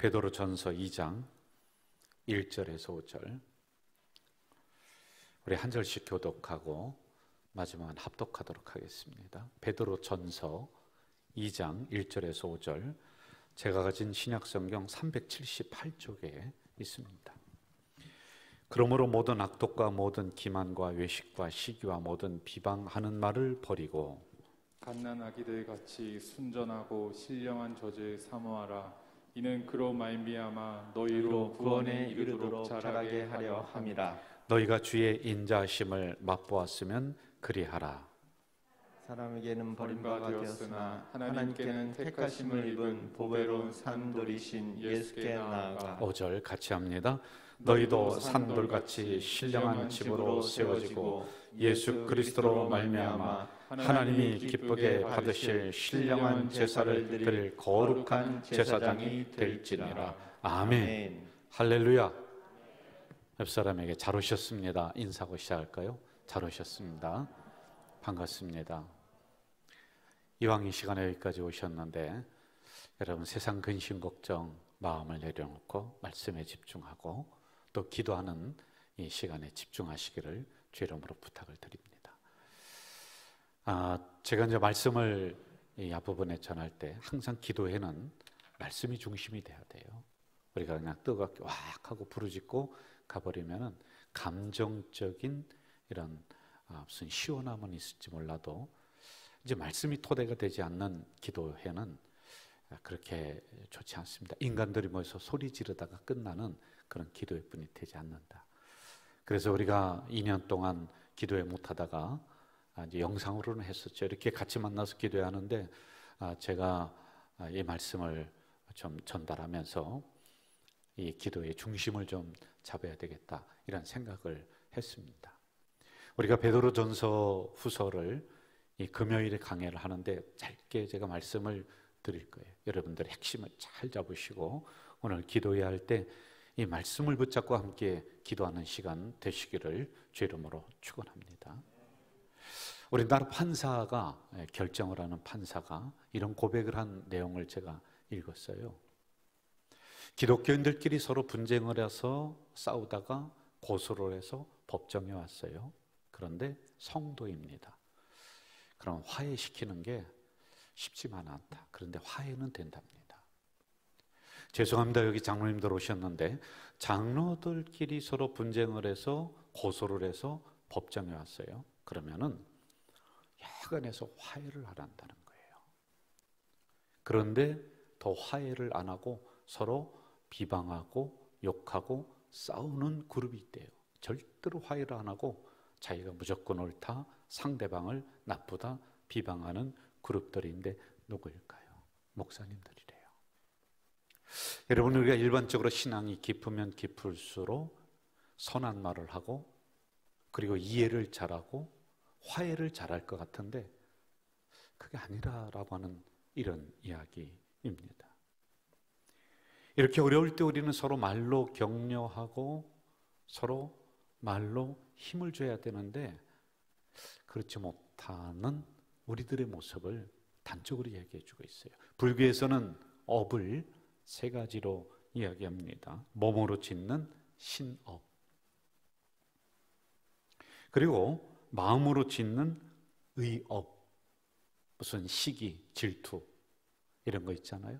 베드로전서 2장 1절에서 5절, 우리 한 절씩 교독하고 마지막은 합독하도록 하겠습니다. 베드로전서 2장 1절에서 5절, 제가 가진 신약성경 378쪽에 있습니다. 그러므로 모든 악독과 모든 기만과 외식과 시기와 모든 비방하는 말을 버리고 갓난아기들 같이 순전하고 신령한 젖을 사모하라. 이는 그로 말미암아 너희로 구원에 이르도록 자라게 하려 함이라. 너희가 주의 인자하심을 맛보았으면 그리하라. 사람에게는 버림받아 되었으나 하나님께는 택하심을 입은 보배로운 산돌이신 예수께 나아가. 5절 같이 합니다. 너희도 산돌같이 신령한 집으로 세워지고 예수 그리스도로 말미암아 하나님이 기쁘게 받으실 신령한 제사를 드릴 거룩한 제사장이 될지니라. 아멘. 할렐루야. 옆 사람에게 잘 오셨습니다 인사하고 시작할까요? 잘 오셨습니다. 반갑습니다. 이왕 이 시간에 여기까지 오셨는데 여러분, 세상 근심 걱정 마음을 내려놓고 말씀에 집중하고 또 기도하는 이 시간에 집중하시기를 주 이름으로 부탁을 드립니다. 제가 이제 말씀을 이 앞부분에 전할 때 항상 기도에는 말씀이 중심이 돼야 돼요. 우리가 그냥 뜨겁게 왁 하고 부르짖고 가버리면은 감정적인 이런 무슨 시원함은 있을지 몰라도 이제 말씀이 토대가 되지 않는 기도회는 그렇게 좋지 않습니다. 인간들이 모여서 소리 지르다가 끝나는 그런 기도회 뿐이 되지 않는다. 그래서 우리가 2년 동안 기도회 못하다가 이제 영상으로는 했었죠. 이렇게 같이 만나서 기도하는데 제가 이 말씀을 좀 전달하면서 이 기도의 중심을 좀 잡아야 되겠다, 이런 생각을 했습니다. 우리가 베드로전서 후서를 이 금요일에 강해를 하는데 짧게 제가 말씀을 드릴 거예요. 여러분들 핵심을 잘 잡으시고 오늘 기도해야 할 때 이 말씀을 붙잡고 함께 기도하는 시간 되시기를 주 이름으로 축원합니다. 우리나라 판사가, 결정을 하는 판사가 이런 고백을 한 내용을 제가 읽었어요. 기독교인들끼리 서로 분쟁을 해서 싸우다가 고소를 해서 법정에 왔어요. 그런데 성도입니다. 그럼 화해시키는 게 쉽지만 않다. 그런데 화해는 된답니다. 죄송합니다. 여기 장로님들 오셨는데 장로들끼리 서로 분쟁을 해서 고소를 해서 법정에 왔어요. 그러면은 야간에서 화해를 하란다는 거예요. 그런데 더 화해를 안 하고 서로 비방하고 욕하고 싸우는 그룹이 있대요. 절대로 화해를 안 하고 자기가 무조건 옳다, 상대방을 나쁘다 비방하는 그룹들인데 누구일까요? 목사님들이래요. 여러분, 우리가 일반적으로 신앙이 깊으면 깊을수록 선한 말을 하고 그리고 이해를 잘하고 화해를 잘할 것 같은데 그게 아니라라고 하는 이런 이야기입니다. 이렇게 어려울 때 우리는 서로 말로 격려하고 서로 말로 힘을 줘야 되는데 그렇지 못하는 우리들의 모습을 단적으로 이야기해 주고 있어요. 불교에서는 업을 세 가지로 이야기합니다. 몸으로 짓는 신업, 그리고 마음으로 짓는 의업, 무슨 시기, 질투 이런 거 있잖아요.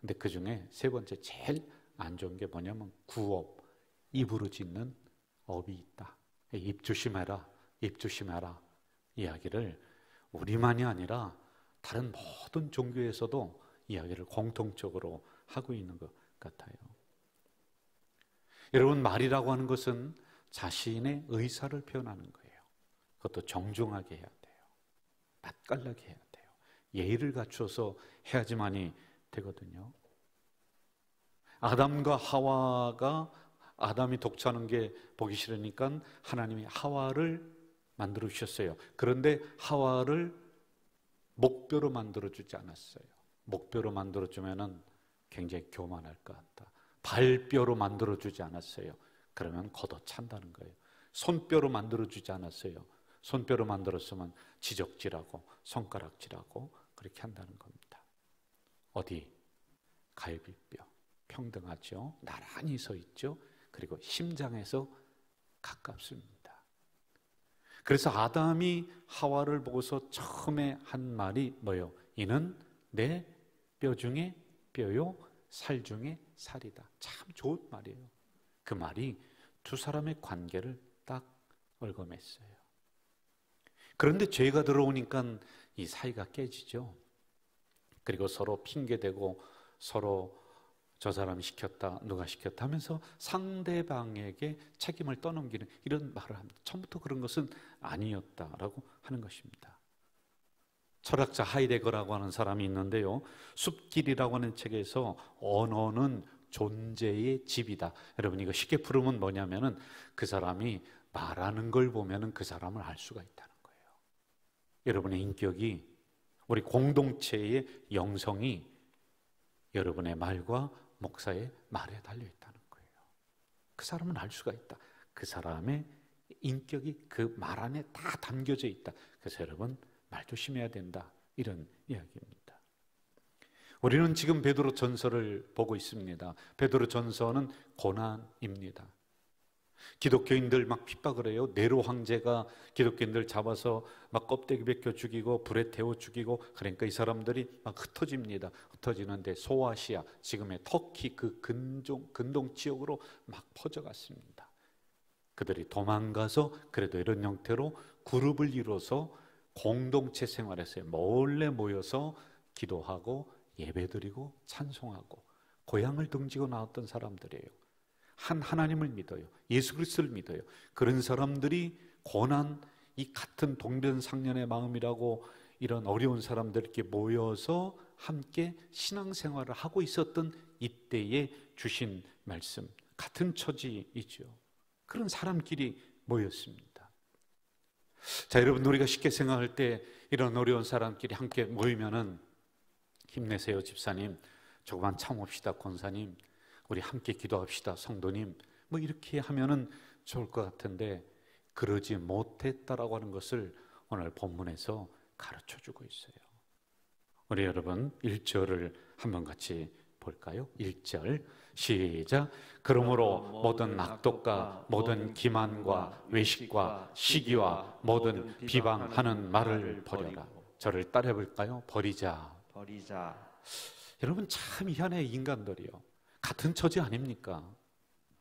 근데 그 중에 세 번째 제일 안 좋은 게 뭐냐면 구업, 입으로 짓는 업이 있다. 입 조심해라, 입 조심해라 이야기를 우리만이 아니라 다른 모든 종교에서도 이야기를 공통적으로 하고 있는 것 같아요. 여러분, 말이라고 하는 것은 자신의 의사를 표현하는 거예요. 그것도 정중하게 해야 돼요. 맛깔나게 해야 돼요. 예의를 갖춰서 해야지만이 되거든요. 아담과 하와가 아담이 독차는 게 보기 싫으니까 하나님이 하와를 만들어 주셨어요. 그런데 하와를 목뼈로 만들어 주지 않았어요. 목뼈로 만들어 주면은 굉장히 교만할 것 같다. 발뼈로 만들어 주지 않았어요. 그러면 걷어찬다는 거예요. 손뼈로 만들어 주지 않았어요. 손뼈로 만들었으면 지적질하고 손가락질하고 그렇게 한다는 겁니다. 어디? 갈비뼈, 평등하죠. 나란히 서 있죠. 그리고 심장에서 가깝습니다. 그래서 아담이 하와를 보고서 처음에 한 말이 뭐예요? 이는 내 뼈 중에 뼈요 살 중에 살이다. 참 좋은 말이에요. 그 말이 두 사람의 관계를 딱 얽어맸어요. 그런데 죄가 들어오니까 이 사이가 깨지죠. 그리고 서로 핑계대고 서로 저 사람이 시켰다, 누가 시켰다 하면서 상대방에게 책임을 떠넘기는 이런 말을 합니다. 처음부터 그런 것은 아니었다라고 하는 것입니다. 철학자 하이데거라고 하는 사람이 있는데요, 숲길이라고 하는 책에서 언어는 존재의 집이다. 여러분, 이거 쉽게 풀으면 뭐냐면은 그 사람이 말하는 걸 보면은 그 사람을 알 수가 있다는 거예요. 여러분의 인격이, 우리 공동체의 영성이 여러분의 말과 목사의 말에 달려 있다는 거예요. 그 사람은 알 수가 있다. 그 사람의 인격이 그 말 안에 다 담겨져 있다. 그래서 여러분, 말 조심해야 된다. 이런 이야기입니다. 우리는 지금 베드로 전서를 보고 있습니다. 베드로 전서는 고난입니다. 기독교인들 막 핍박을 해요. 네로 황제가 기독교인들 잡아서 막 껍데기 벗겨 죽이고 불에 태워 죽이고, 그러니까 이 사람들이 막 흩어집니다. 흩어지는데 소아시아, 지금의 터키 그 근동 지역으로 막 퍼져갔습니다. 그들이 도망가서 그래도 이런 형태로 그룹을 이뤄서 공동체 생활했어요. 몰래 모여서 기도하고 예배드리고 찬송하고 고향을 등지고 나왔던 사람들이에요. 하나님을 믿어요. 예수 그리스도를 믿어요. 그런 사람들이 고난, 이 같은 동병상련의 마음이라고 이런 어려운 사람들께 모여서 함께 신앙생활을 하고 있었던 이때에 주신 말씀, 같은 처지이죠. 그런 사람끼리 모였습니다. 자, 여러분, 우리가 쉽게 생각할 때 이런 어려운 사람끼리 함께 모이면은 힘내세요 집사님, 조금만 참읍시다 권사님, 우리 함께 기도합시다 성도님, 뭐 이렇게 하면은 좋을 것 같은데 그러지 못했다라고 하는 것을 오늘 본문에서 가르쳐주고 있어요. 우리 여러분 1절을 한번 같이 볼까요? 1절 시작. 그러므로 모든 악독과 모든 기만과 외식과 시기와 모든 비방하는 말을 버려라. 저를 따라해 볼까요? 버리자. 여러분, 참 희한해. 인간들이요, 같은 처지 아닙니까?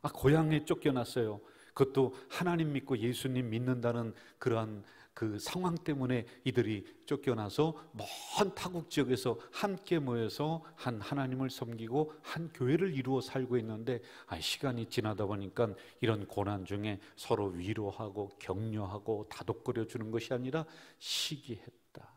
고향에 쫓겨났어요. 그것도 하나님 믿고 예수님 믿는다는 그러한 그 상황 때문에 이들이 쫓겨나서 먼 타국 지역에서 함께 모여서 한 하나님을 섬기고 한 교회를 이루어 살고 있는데, 시간이 지나다 보니까 이런 고난 중에 서로 위로하고 격려하고 다독거려 주는 것이 아니라 시기했다.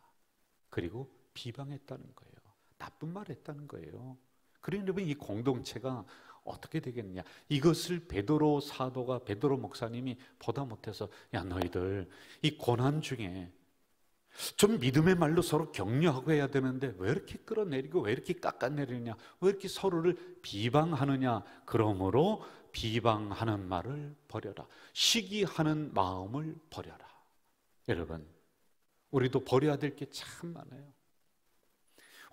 그리고 비방했다는 거예요. 나쁜 말 했다는 거예요. 그러니 여러분, 이 공동체가 어떻게 되겠느냐, 이것을 베드로 사도가, 베드로 목사님이 보다 못해서, 야 너희들 이 고난 중에 좀 믿음의 말로 서로 격려하고 해야 되는데 왜 이렇게 끌어내리고 왜 이렇게 깎아내리느냐, 왜 이렇게 서로를 비방하느냐. 그러므로 비방하는 말을 버려라. 시기하는 마음을 버려라. 여러분, 우리도 버려야 될 게 참 많아요.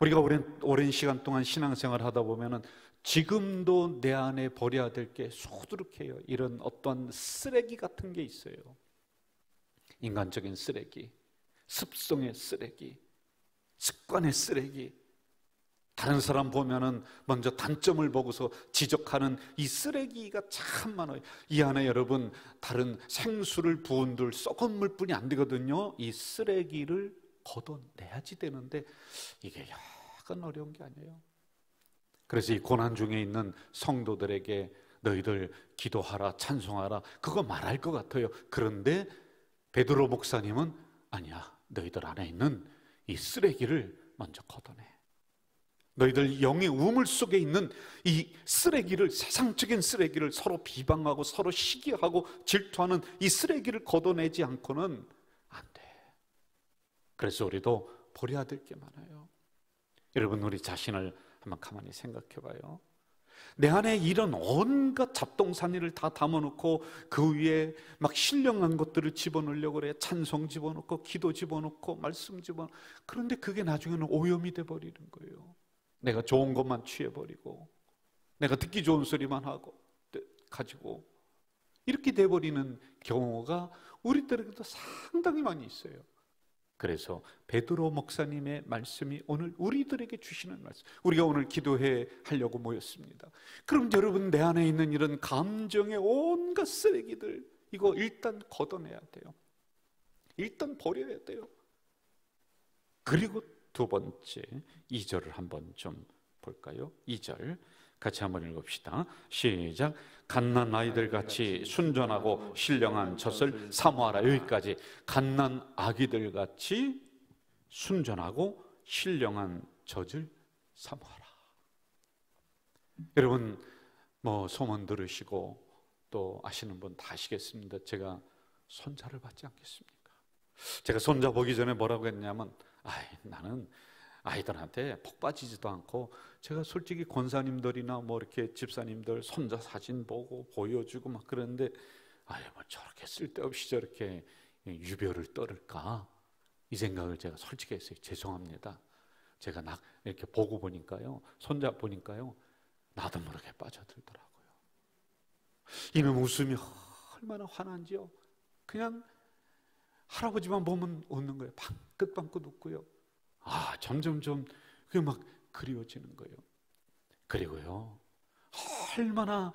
우리가 오랜 시간 동안 신앙생활을 하다 보면은 지금도 내 안에 버려야 될 게 소두룩해요. 이런 어떤 쓰레기 같은 게 있어요. 인간적인 쓰레기, 습성의 쓰레기, 습관의 쓰레기. 다른 사람 보면은 먼저 단점을 보고서 지적하는 이 쓰레기가 참 많아요. 이 안에 여러분, 다른 생수를 부은들 썩은 물뿐이 안 되거든요. 이 쓰레기를 걷어내야지 되는데 이게 약간 어려운 게 아니에요. 그래서 이 고난 중에 있는 성도들에게 너희들 기도하라, 찬송하라, 그거 말할 것 같아요. 그런데 베드로 목사님은 아니야, 너희들 안에 있는 이 쓰레기를 먼저 걷어내. 너희들 영의 우물 속에 있는 이 쓰레기를, 세상적인 쓰레기를, 서로 비방하고 서로 시기하고 질투하는 이 쓰레기를 걷어내지 않고는 안 돼. 그래서 우리도 버려야 될 게 많아요. 여러분, 우리 자신을 한번 가만히 생각해 봐요. 내 안에 이런 온갖 잡동사니를 다 담아놓고 그 위에 막 신령한 것들을 집어넣으려고 그래. 찬송 집어넣고 기도 집어넣고 말씀 집어넣고. 그런데 그게 나중에는 오염이 돼버리는 거예요. 내가 좋은 것만 취해버리고 내가 듣기 좋은 소리만 하고 가지고 이렇게 돼버리는 경우가 우리들에게도 상당히 많이 있어요. 그래서 베드로 목사님의 말씀이 오늘 우리들에게 주시는 말씀, 우리가 오늘 기도해 하려고 모였습니다. 그럼 여러분, 내 안에 있는 이런 감정의 온갖 쓰레기들, 이거 일단 걷어내야 돼요. 일단 버려야 돼요. 그리고 두 번째 2절을 한번 좀 볼까요? 2절 같이 한번 읽읍시다. 시작. 갓난 아이들 같이 순전하고 신령한 젖을 사모하라. 여기까지. 갓난 아기들 같이 순전하고 신령한 젖을 사모하라. 여러분, 뭐 소문 들으시고 또 아시는 분 다 아시겠습니다. 제가 손자를 받지 않겠습니까? 제가 손자 보기 전에 뭐라고 했냐면, 나는 아이들한테 복 빠지지도 않고, 제가 솔직히 권사님들이나 뭐 이렇게 집사님들 손자 사진 보고 보여주고 막 그러는데, 뭐 저렇게 쓸데없이 저렇게 유별을 떨을까, 이 생각을 제가 솔직히 했어요. 죄송합니다. 제가 이렇게 보고 보니까요, 손자 보니까요, 나도 모르게 빠져들더라고요. 이놈 웃음이 얼마나 환한지요. 그냥 할아버지만 보면 웃는 거예요. 방긋방긋 웃고요. 점점점 그게 막 그리워지는 거예요. 그리고요, 얼마나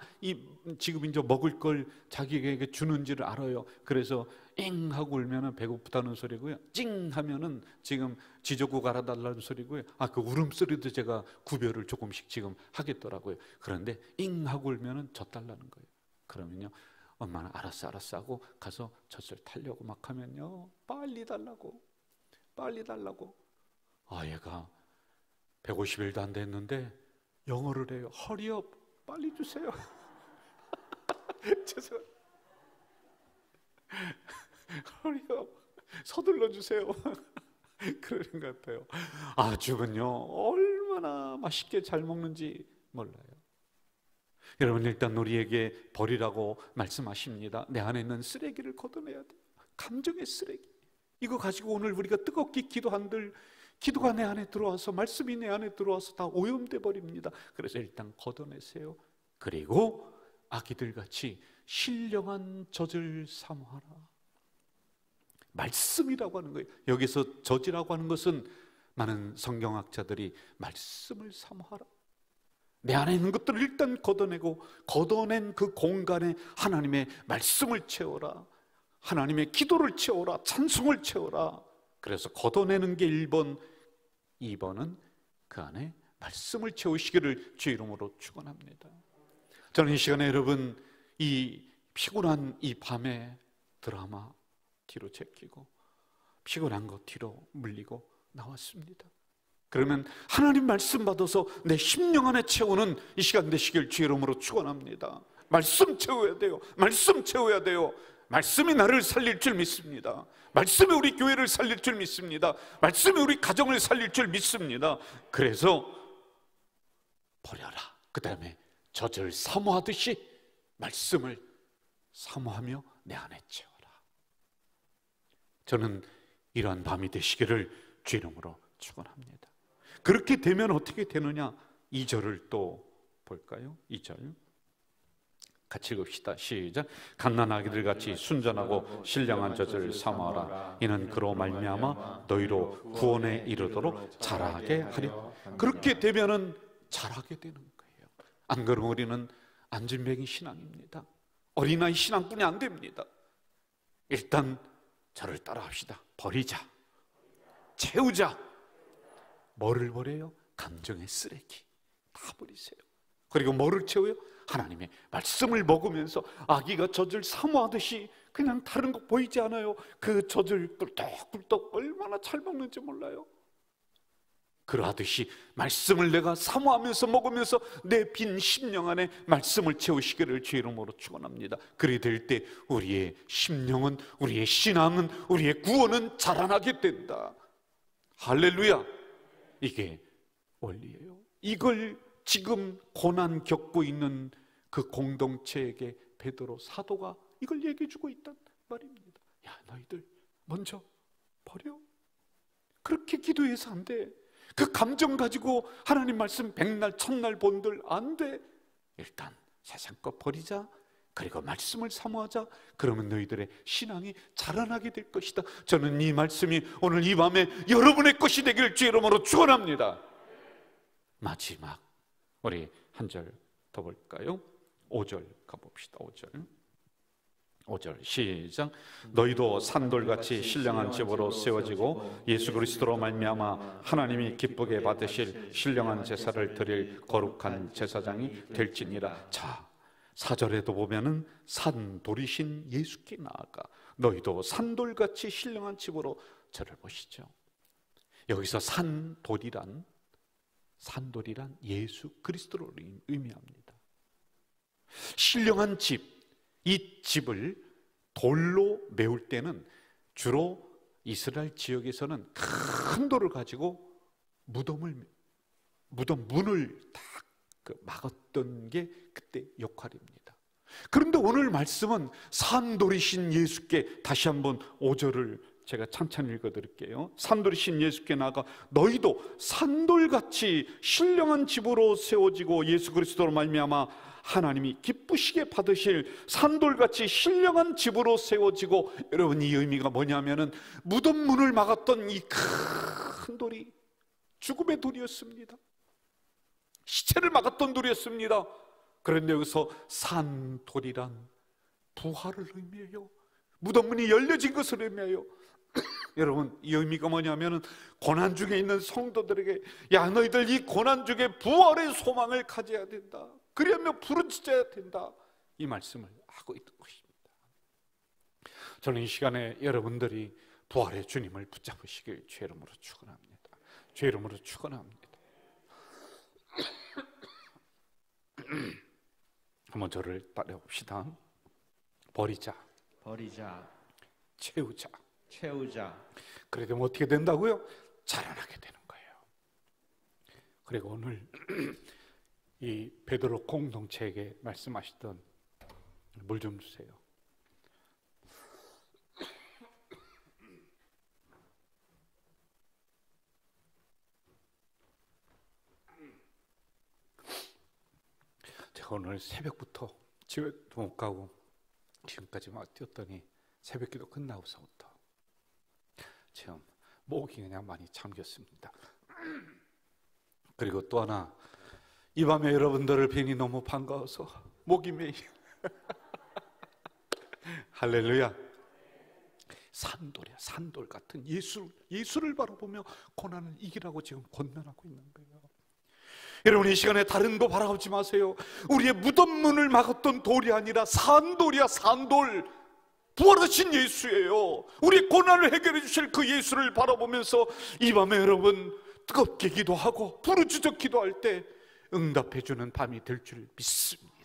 지금 이제 먹을 걸 자기에게 주는지를 알아요. 그래서 잉 하고 울면은 배고프다는 소리고요, 찡 하면은 지금 지저국 알아달라는 소리고요. 그 울음소리도 제가 구별을 조금씩 지금 하겠더라고요. 그런데 잉 하고 울면은 젖달라는 거예요. 그러면요, 엄마는 알았어 하고 가서 젖을 타려고 막 하면요, 빨리 달라고. 얘가 150일도 안 됐는데 영어를 해요. 허리업, 빨리 주세요. 죄송해요. 허리업, 서둘러 주세요. 그러는 것 같아요. 아주는요, 얼마나 맛있게 잘 먹는지 몰라요. 여러분, 일단 우리에게 버리라고 말씀하십니다. 내 안에 있는 쓰레기를 걷어내야 돼요. 감정의 쓰레기. 이거 가지고 오늘 우리가 뜨겁게 기도한들, 기도가 내 안에 들어와서, 말씀이 내 안에 들어와서 다 오염돼 버립니다. 그래서 일단 걷어내세요. 그리고 아기들같이 신령한 젖을 사모하라. 말씀이라고 하는 거예요. 여기서 젖이라고 하는 것은 많은 성경학자들이 말씀을 사모하라, 내 안에 있는 것들을 일단 걷어내고, 걷어낸 그 공간에 하나님의 말씀을 채워라, 하나님의 기도를 채워라, 찬송을 채워라. 그래서 걷어내는 게 1번, 2번은 그 안에 말씀을 채우시기를 주의 이름으로 축원합니다. 저는 이 시간에 여러분, 이 피곤한 이 밤에 드라마 뒤로 제끼고 피곤한 것 뒤로 물리고 나왔습니다. 그러면 하나님 말씀 받아서 내 심령 안에 채우는 이 시간 되시길 주의 이름으로 축원합니다. 말씀 채워야 돼요. 말씀 채워야 돼요. 말씀이 나를 살릴 줄 믿습니다. 말씀이 우리 교회를 살릴 줄 믿습니다. 말씀이 우리 가정을 살릴 줄 믿습니다. 그래서 버려라. 그 다음에 젖을 사모하듯이 말씀을 사모하며 내 안에 채워라. 저는 이러한 밤이 되시기를 주의 이름으로 축원합니다. 그렇게 되면 어떻게 되느냐? 2절을 또 볼까요? 2절 같이 읽읍시다. 시작. 갓난 아기들 같이 순전하고 신령한 젖을 사모하라. 이는 그로 말미암아 너희로 구원에 이르도록 자라게 하려. 그렇게 되면은 자라게 되는 거예요. 안 그러면 우리는 안진뱅이 신앙입니다. 어린아이 신앙뿐이 안 됩니다. 일단 저를 따라합시다. 버리자, 채우자. 뭐를 버려요? 감정의 쓰레기 다 버리세요. 그리고 뭐를 채워요? 하나님의 말씀을 먹으면서 아기가 젖을 사모하듯이, 그냥 다른 거 보이지 않아요. 그 젖을 꿀떡꿀떡 얼마나 잘 먹는지 몰라요. 그러하듯이 말씀을 내가 사모하면서 먹으면서 내 빈 심령 안에 말씀을 채우시기를 주의 이름으로 축원합니다. 그리 될 때 우리의 심령은, 우리의 신앙은, 우리의 구원은 자라나게 된다. 할렐루야. 이게 원리예요. 이걸 지금 고난 겪고 있는 그 공동체에게 베드로 사도가 이걸 얘기해 주고 있단 말입니다. 야, 너희들 먼저 버려. 그렇게 기도해서 안 돼. 그 감정 가지고 하나님 말씀 백날 천날 본들 안 돼. 일단 세상 것 버리자. 그리고 말씀을 사모하자. 그러면 너희들의 신앙이 자라나게 될 것이다. 저는 이 말씀이 오늘 이 밤에 여러분의 것이 되길 주의 이름으로 축원합니다. 마지막 우리 한 절 더 볼까요? 5절 가봅시다. 5절 시작. 너희도 산돌같이 신령한 집으로 세워지고 예수 그리스도로 말미암아 하나님이 기쁘게 받으실 신령한 제사를 드릴 거룩한 제사장이 될지니라. 자, 4절에도 보면은 산돌이신 예수께 나아가 너희도 산돌같이 신령한 집으로. 저를 보시죠. 여기서 산돌이란 예수 그리스도를 의미합니다. 신령한 집, 이 집을 돌로 메울 때는 주로 이스라엘 지역에서는 큰 돌을 가지고 무덤 문을 딱 막았던 게 그때 역할입니다. 그런데 오늘 말씀은 산돌이신 예수께, 다시 한번 5절을 제가 찬찬히 읽어드릴게요. 산돌이신 예수께 나아가 너희도 산돌같이 신령한 집으로 세워지고 예수 그리스도로 말미암아 하나님이 기쁘시게 받으실 산돌같이 신령한 집으로 세워지고. 여러분, 이 의미가 뭐냐면은 무덤 문을 막았던 이 큰 돌이 죽음의 돌이었습니다. 시체를 막았던 돌이었습니다. 그런데 여기서 산돌이란 부활을 의미해요. 무덤 문이 열려진 것을 의미해요. 여러분, 이 의미가 뭐냐면은 고난 중에 있는 성도들에게, 야, 너희들 이 고난 중에 부활의 소망을 가져야 된다. 그러면 부르짖어야 된다. 이 말씀을 하고 있는 것입니다. 저는 이 시간에 여러분들이 부활의 주님을 붙잡으시길 주의 이름으로 축원합니다. 주의 이름으로 축원합니다. 한번 저를 따라봅시다. 버리자, 채우자. 그래 되면 어떻게 된다고요? 자라나게 되는 거예요. 그리고 오늘 이 베드로 공동체에게 말씀하시던 물 좀 주세요. 제가 오늘 새벽부터 집에도 못 가고 지금까지 막 뛰었더니 새벽기도 끝나고서부터 지금 목이 그냥 많이 잠겼습니다. 그리고 또 하나, 이 밤에 여러분들을 뵈니 너무 반가워서 목이 메이. 할렐루야. 산돌이야. 산돌 같은 예수를 바라보며 고난을 이기라고 지금 권면하고 있는 거예요. 여러분, 이 시간에 다른 거 바라보지 마세요. 우리의 무덤 문을 막았던 돌이 아니라 산돌이야. 산돌. 부활하신 예수예요. 우리의 고난을 해결해 주실 그 예수를 바라보면서 이 밤에 여러분 뜨겁게 기도하고 부르짖어 기도할 때 응답해 주는 밤이 될 줄 믿습니다.